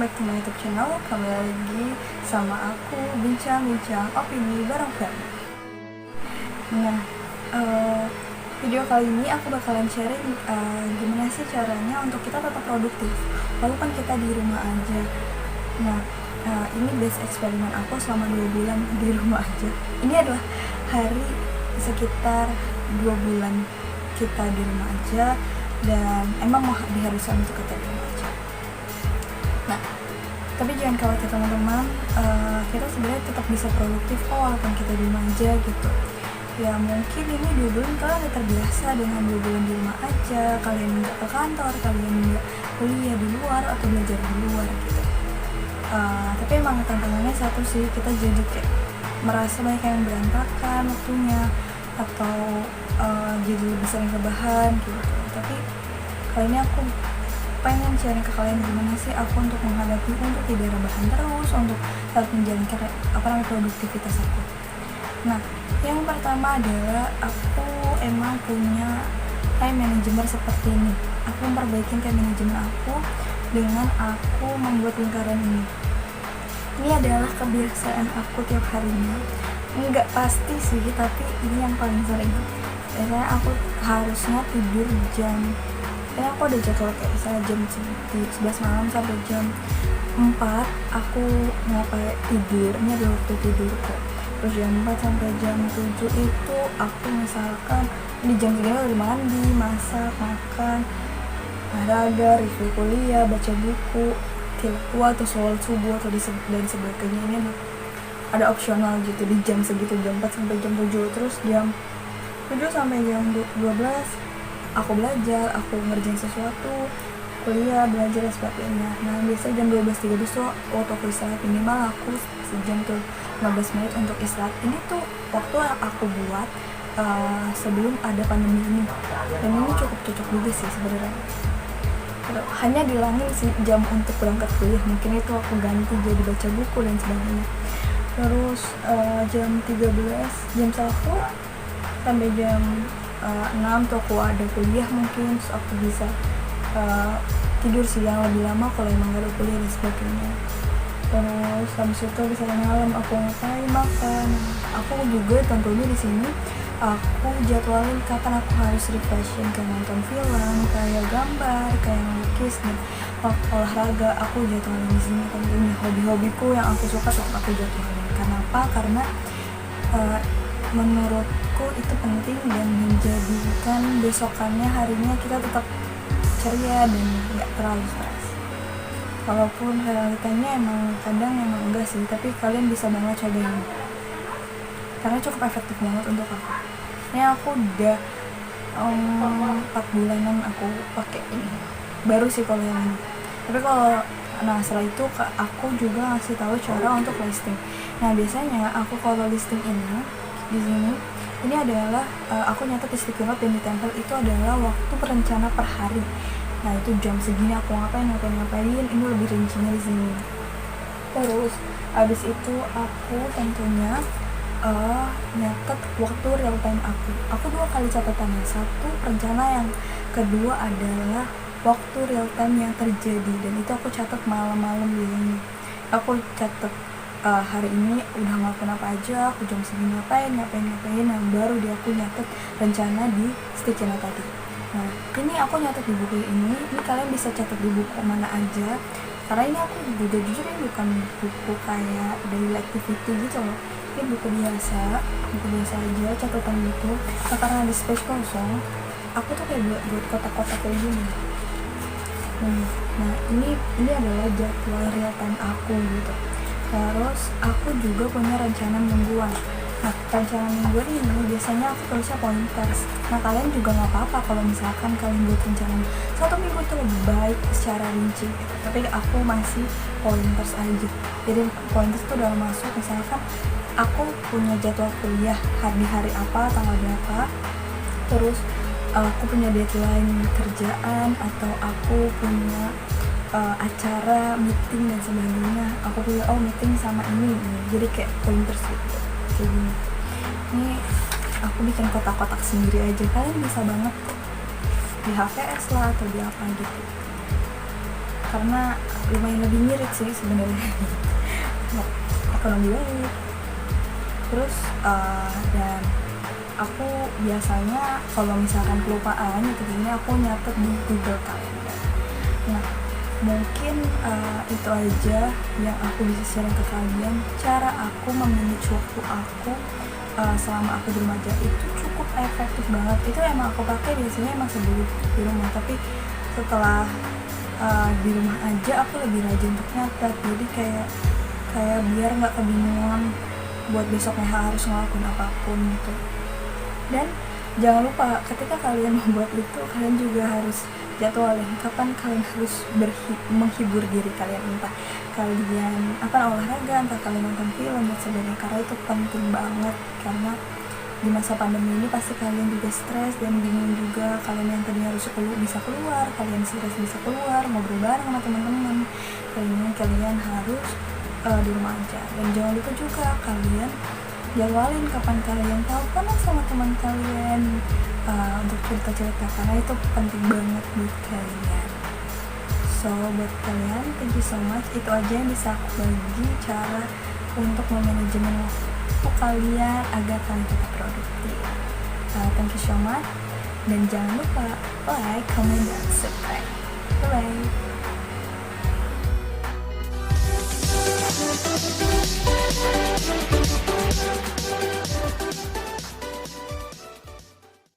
back to my YouTube channel. Kembali lagi sama aku, bincang-bincang opini bareng Femi. Nah, video kali ini aku bakalan sharing gimana sih caranya untuk kita tetap produktif walaupun kita di rumah aja. Nah, ini base eksperimen aku selama 2 bulan di rumah aja. Ini adalah hari sekitar 2 bulan kita di rumah aja, dan emang mau diharuskan untuk kita di rumah aja. Nah, tapi jangan khawatir teman-teman, kita sebenarnya tetap bisa produktif walaupun kita di rumah aja gitu. Ya mungkin ini 2 bulan kalian udah terbiasa dengan 2 bulan di rumah aja, kalian nggak ke kantor, kalian nggak kuliah di luar atau belajar di luar gitu. Tapi emang tantangannya satu sih, kita jadi kayak merasa banyak yang berantakan waktunya, atau jadi lebih sering rebahan gitu. Tapi kali ini aku pengen sharing ke kalian gimana sih aku untuk menghadapi, untuk tidak rebahan terus, untuk tetap menjalankan produktivitas aku. Nah, yang pertama adalah aku emang punya time management seperti ini. Aku memperbaiki time management aku dengan aku membuat lingkaran ini. Ini adalah kebiasaan aku tiap harinya. Enggak pasti sih, tapi ini yang paling sering. Biasanya aku harusnya tidur aku ada jadwal kayak misalnya jam 11 malam sampai jam 4 aku ngapain tidur, ini ada waktu tidur kok. Terus jam 4 sampai jam 7 itu aku misalkan di jam segini udah mandi, masak, makan, olahraga, review kuliah, baca buku, tilawah atau sholat subuh atau dan sebagainya. Ini ada opsional gitu di jam segitu, jam 4 sampai jam 7. Terus jam 7 sampai jam 12 aku belajar, aku ngerjain sesuatu, kuliah, belajar dan sebagainya. Nah, biasanya jam 12.30 tuh waktu aku istirahat, minimal aku sejam tuh 15 menit untuk istirahat. Ini tuh waktu yang aku buat sebelum ada pandemi ini, dan ini cukup cocok juga sih sebenarnya. Hanya dilangin sih jam untuk berangkat kuliah, mungkin itu aku ganti jadi baca buku dan sebagainya. Terus jam 13, jam 1 sampai jam 6 tuh aku ada kuliah mungkin, terus aku bisa tidur siang lebih lama kalau emang gak ada kuliah dan sebagainya. Terus habis itu bisa malam aku ngapain, makan. Aku juga tentunya di sini aku jadwalin kapan aku harus refreshing, kayak nonton film, kayak gambar, kayak melukis, dan olahraga aku jadwalin di sini. Tentunya hobi-hobiku yang aku suka tetap aku jadwalin. Kenapa? Karena menurutku itu penting dan menjadikan besokannya harinya kita tetap ceria dan gak terlalu stres. Walaupun realitanya emang kadang emang enggak sih, tapi kalian bisa banget cobain karena cukup efektif banget untuk aku. Ini aku udah 4 bulanan aku pakai ini, baru sih kalau yang ini. Tapi kalau setelah itu aku juga ngasih tahu cara untuk listing. Nah, biasanya aku kalau listing ini di sini, ini adalah aku nyatet di sticky note dan ditempel, itu adalah waktu perencana per hari. Nah, itu jam segini aku ngapain, ini lebih rincinya di sini. Terus abis itu aku tentunya nyatet waktu real time aku. Aku 2 kali catatannya, satu perencana, yang kedua adalah waktu real time yang terjadi, dan itu aku catat malam-malam biasanya. Aku catat hari ini udah ngelakuin apa aja, aku jam segini ngapain, nah baru aku nyatet rencana di sticky note tadi. Nah, ini aku nyatet di buku ini kalian bisa catat di buku mana aja, karena ini aku juga jujur ini bukan buku kayak daily activity gitu loh. Ini buku biasa aja, catatan buku. Nah, karena di space kosong, aku tuh kayak buat kotak-kotak kayak gini. Nah, ini adalah jadwal real time aku gitu. Terus aku juga punya rencana mingguan. Nah, rencana mingguan ini biasanya aku tulisnya pointers. Nah, kalian juga nggak apa-apa kalau misalkan kalian buat rencana 1 minggu itu lebih baik secara rinci gitu. Tapi aku masih pointers aja. Jadi pointers itu udah masuk, misalkan aku punya jadwal kuliah di hari apa, tanggal berapa. Terus aku punya deadline kerjaan, atau aku punya acara, meeting dan sebagainya. Aku punya meeting sama ini. Jadi kayak pointers gitu, kayak gini. Ini aku bikin kotak-kotak sendiri aja. Kalian bisa banget kok di HVS lah atau di apa gitu. karena lumayan lebih ngirit sih sebenarnya. Ekonomi banget. Terus dan aku biasanya kalau misalkan kelupaan gitu gini, aku nyatet di Google Calendar. Nah, mungkin itu aja yang aku bisa share ke kalian, cara aku memanage waktu aku selama aku di rumah aja. Itu cukup efektif banget. Itu emang aku pakai biasanya emang sebelum di rumah, tapi setelah di rumah aja aku lebih rajin untuk nyatet. Jadi kayak biar nggak kebingungan buat besoknya harus ngelakuin apapun gitu. Dan jangan lupa ketika kalian membuat itu, kalian juga harus jadwalin kapan kalian harus menghibur diri kalian, entah kalian olahraga, entah kalian nonton film dan sebagainya, karena itu penting banget. Karena di masa pandemi ini pasti kalian juga stres dan bingung juga. Kalian yang tadinya harus bisa keluar, kalian stres bisa keluar ngobrol bareng sama teman-teman, kalian harus di rumah aja. Dan jangan lupa juga kalian jadwalin kapan kalian telepon sama teman kalian untuk cerita-cerita, karena itu penting banget buat kalian. So buat kalian, thank you so much. Itu aja yang bisa aku bagi cara untuk memanajemen waktu kalian agar kalian tetap produktif. Thank you so much, dan jangan lupa like, comment, dan subscribe.